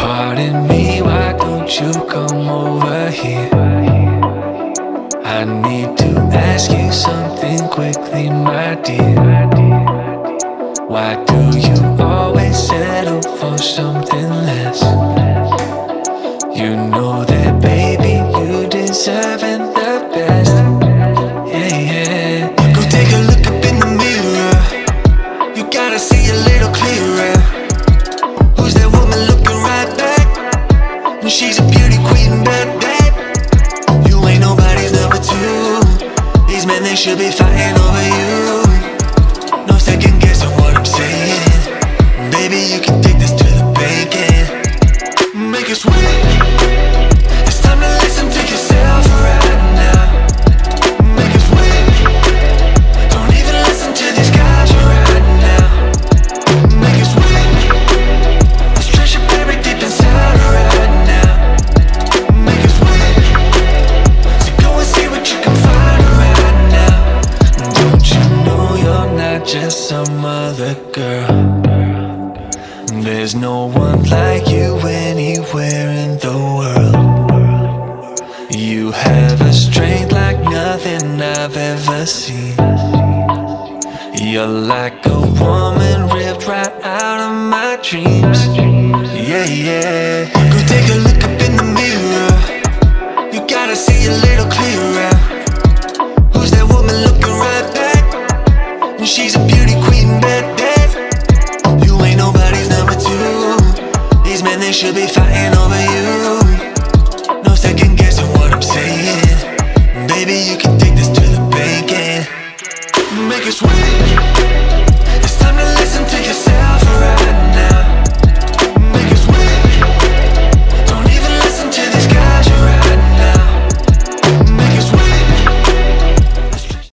Pardon me, why don't you come over here? I need to ask you something quickly, my dear. Why do you always settle for something less? You know that, baby, you deserving the best. Yeah, yeah. Go take a look up in the mirror. You gotta see a little clearer. Who's that woman looking right back? She's a beauty queen, bad. You ain't nobody's number two. These men, they should be fighting over you. No second guessing what I'm saying. Baby, you can take this to the bank and make it sweet. It's time to listen to yourself right now. Make it sweet. Don't even listen to these guys right now. Make it sweet. Let's treasure buried deep inside right now. Make it sweet. So go and see what you can find right now. Don't you know you're not just some other girl? There's no one like you anywhere in the world. You have a strength like nothing I've ever seen. You're like a woman ripped right out of my dreams. Yeah, yeah.